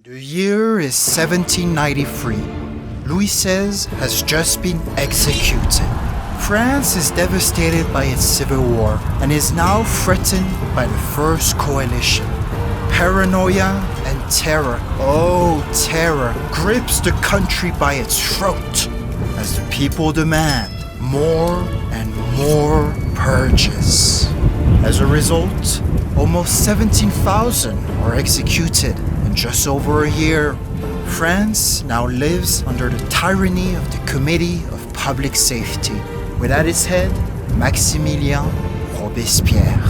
The year is 1793. Louis XVI has just been executed. France is devastated by its civil war and is now threatened by the First Coalition. Paranoia and terror, oh terror, grips the country by its throat as the people demand more and more purges. As a result, almost 17,000 were executed in just over a year. France now lives under the tyranny of the Committee of Public Safety, with at its head Maximilien Robespierre.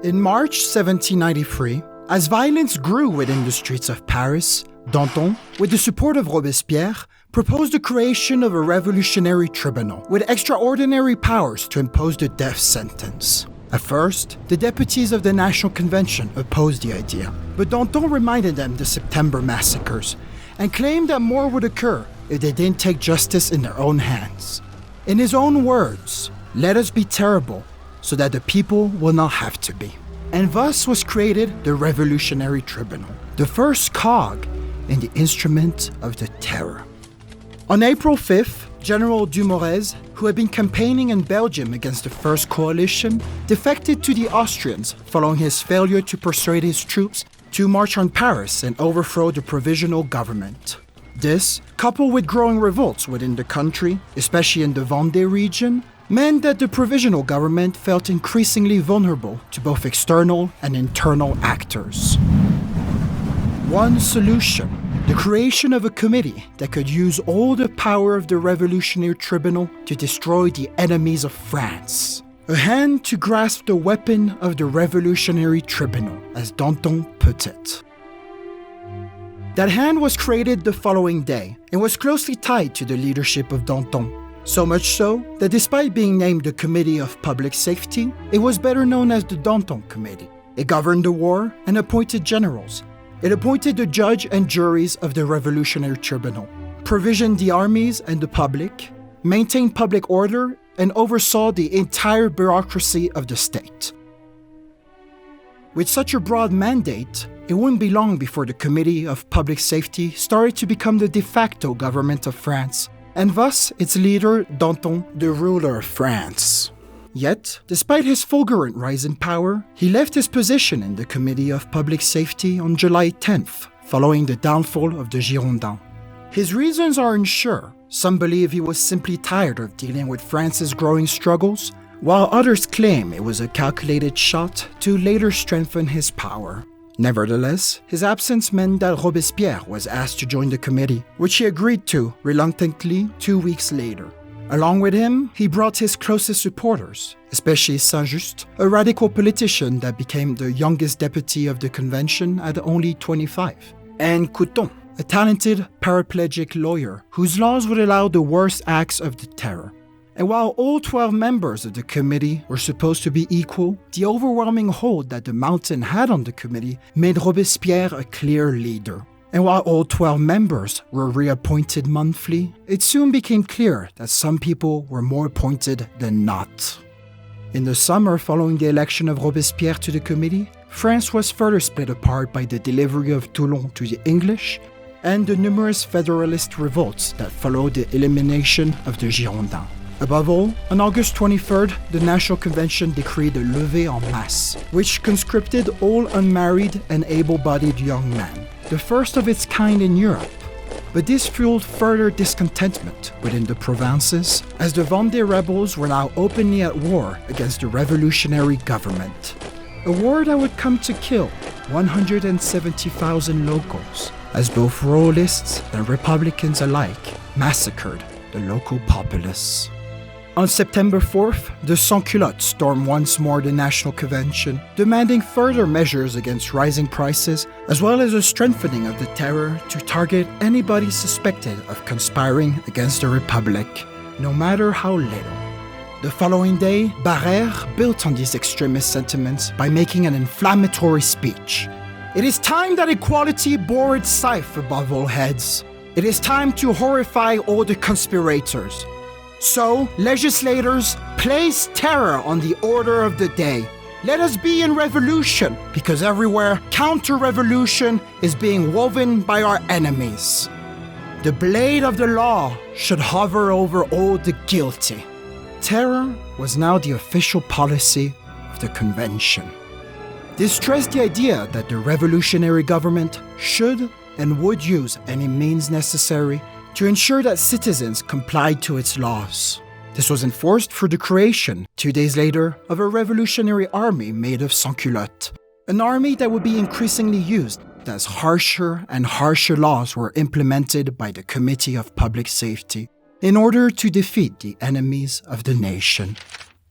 In March 1793, as violence grew within the streets of Paris, Danton, with the support of Robespierre, proposed the creation of a revolutionary tribunal with extraordinary powers to impose the death sentence. At first, the deputies of the National Convention opposed the idea, but Danton reminded them the September massacres and claimed that more would occur if they didn't take justice in their own hands. In his own words, "Let us be terrible so that the people will not have to be." And thus was created the Revolutionary Tribunal, the first cog in the instrument of the terror. On April 5th, General Dumouriez, who had been campaigning in Belgium against the First Coalition, defected to the Austrians following his failure to persuade his troops to march on Paris and overthrow the provisional government. This, coupled with growing revolts within the country, especially in the Vendée region, meant that the provisional government felt increasingly vulnerable to both external and internal actors. One solution: the creation of a committee that could use all the power of the Revolutionary Tribunal to destroy the enemies of France. A hand to grasp the weapon of the Revolutionary Tribunal, as Danton put it. That hand was created the following day and was closely tied to the leadership of Danton. So much so that despite being named the Committee of Public Safety, it was better known as the Danton Committee. It governed the war and appointed generals. It appointed the judge and juries of the Revolutionary Tribunal, provisioned the armies and the public, maintained public order, and oversaw the entire bureaucracy of the state. With such a broad mandate, it wouldn't be long before the Committee of Public Safety started to become the de facto government of France, and thus its leader, Danton, the ruler of France. Yet, despite his fulgurant rise in power, he left his position in the Committee of Public Safety on July 10th, following the downfall of the Girondins. His reasons are unsure. Some believe he was simply tired of dealing with France's growing struggles, while others claim it was a calculated shot to later strengthen his power. Nevertheless, his absence meant that Robespierre was asked to join the committee, which he agreed to reluctantly 2 weeks later. Along with him, he brought his closest supporters, especially Saint-Just, a radical politician that became the youngest deputy of the convention at only 25, and Couthon, a talented paraplegic lawyer whose laws would allow the worst acts of the terror. And while all 12 members of the committee were supposed to be equal, the overwhelming hold that the Mountain had on the committee made Robespierre a clear leader. And while all 12 members were reappointed monthly, it soon became clear that some people were more appointed than not. In the summer following the election of Robespierre to the committee, France was further split apart by the delivery of Toulon to the English and the numerous federalist revolts that followed the elimination of the Girondins. Above all, on August 23rd, the National Convention decreed a levée en masse, which conscripted all unmarried and able-bodied young men, the first of its kind in Europe. But this fueled further discontentment within the provinces, as the Vendée rebels were now openly at war against the revolutionary government. A war that would come to kill 170,000 locals, as both royalists and republicans alike massacred the local populace. On September 4th, the Sans-Culottes stormed once more the National Convention, demanding further measures against rising prices, as well as a strengthening of the terror to target anybody suspected of conspiring against the Republic, no matter how little. The following day, Barris built on these extremist sentiments by making an inflammatory speech. "It is time that equality bore its scythe above all heads. It is time to horrify all the conspirators. So, legislators, place terror on the order of the day. Let us be in revolution, because everywhere counter-revolution is being woven by our enemies. The blade of the law should hover over all the guilty. Terror was now the official policy of the convention. This stressed the idea that the revolutionary government should and would use any means necessary to ensure that citizens complied to its laws. This was enforced through the creation, 2 days later, of a revolutionary army made of sans-culottes, an army that would be increasingly used as harsher and harsher laws were implemented by the Committee of Public Safety in order to defeat the enemies of the nation.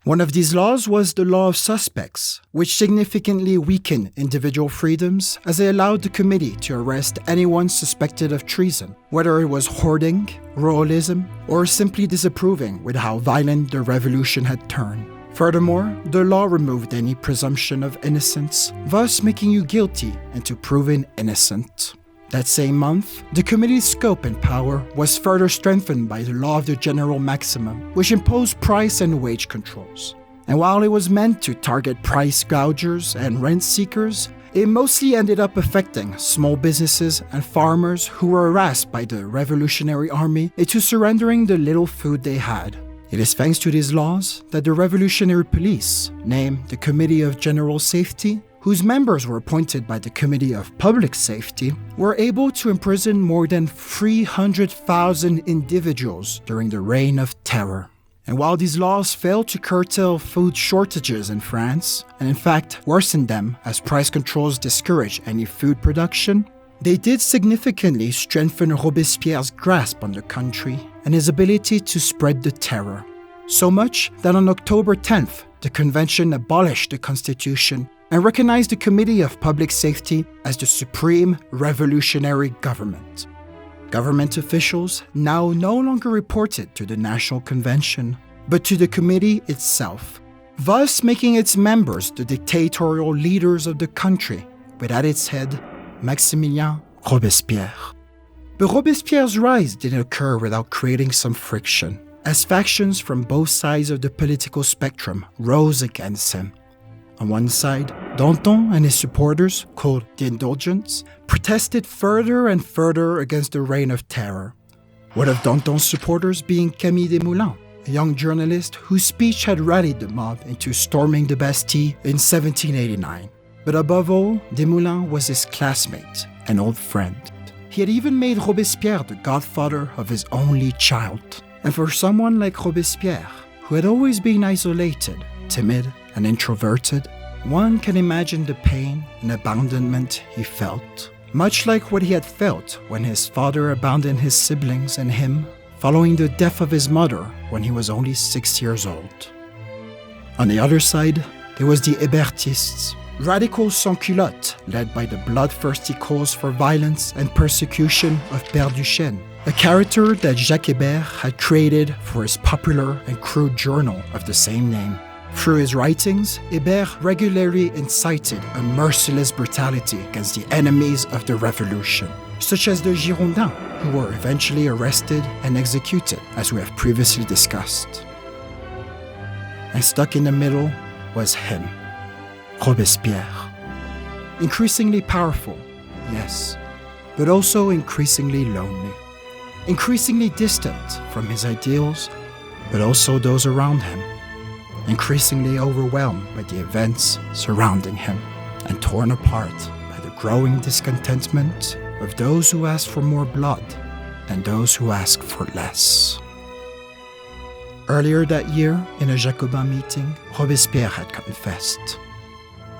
One of these laws was the law of suspects, which significantly weakened individual freedoms as it allowed the committee to arrest anyone suspected of treason, whether it was hoarding, royalism, or simply disapproving with how violent the revolution had turned. Furthermore, the law removed any presumption of innocence, thus making you guilty until proven innocent. That same month, the committee's scope and power was further strengthened by the law of the general maximum, which imposed price and wage controls. And while it was meant to target price gougers and rent seekers, it mostly ended up affecting small businesses and farmers who were harassed by the Revolutionary Army into surrendering the little food they had. It is thanks to these laws that the Revolutionary Police, named the Committee of General Safety, whose members were appointed by the Committee of Public Safety, were able to imprison more than 300,000 individuals during the Reign of Terror. And while these laws failed to curtail food shortages in France, and in fact worsened them as price controls discouraged any food production, they did significantly strengthen Robespierre's grasp on the country and his ability to spread the terror. So much that on October 10th, the convention abolished the constitution and recognized the Committee of Public Safety as the supreme revolutionary government. Government officials now no longer reported to the National Convention, but to the committee itself, thus making its members the dictatorial leaders of the country, with at its head Maximilien Robespierre. But Robespierre's rise didn't occur without creating some friction, as factions from both sides of the political spectrum rose against him. On one side, Danton and his supporters, called the Indulgents, protested further and further against the Reign of Terror. One of Danton's supporters being Camille Desmoulins, a young journalist whose speech had rallied the mob into storming the Bastille in 1789. But above all, Desmoulins was his classmate, an old friend. He had even made Robespierre the godfather of his only child. And for someone like Robespierre, who had always been isolated, timid, and introverted, one can imagine the pain and abandonment he felt, much like what he had felt when his father abandoned his siblings and him following the death of his mother when he was only 6 years old. On the other side, there was the Hébertists, radical sans-culottes led by the bloodthirsty cause for violence and persecution of Père Duchesne, a character that Jacques Hébert had created for his popular and crude journal of the same name. Through his writings, Hébert regularly incited a merciless brutality against the enemies of the revolution, such as the Girondins, who were eventually arrested and executed, as we have previously discussed. And stuck in the middle was him, Robespierre. Increasingly powerful, yes, but also increasingly lonely. Increasingly distant from his ideals, but also those around him. Increasingly overwhelmed by the events surrounding him and torn apart by the growing discontentment of those who ask for more blood than those who ask for less. Earlier that year, in a Jacobin meeting, Robespierre had confessed.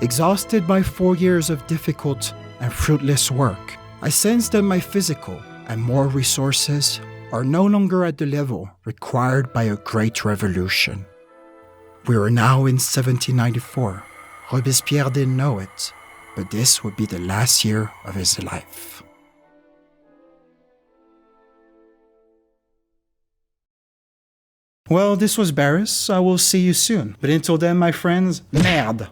Exhausted by 4 years of difficult and fruitless work, I sense that my physical and moral resources are no longer at the level required by a great revolution. We are now in 1794. Robespierre didn't know it, but this would be the last year of his life. Well, this was Barris. I will see you soon. But until then, my friends, merde!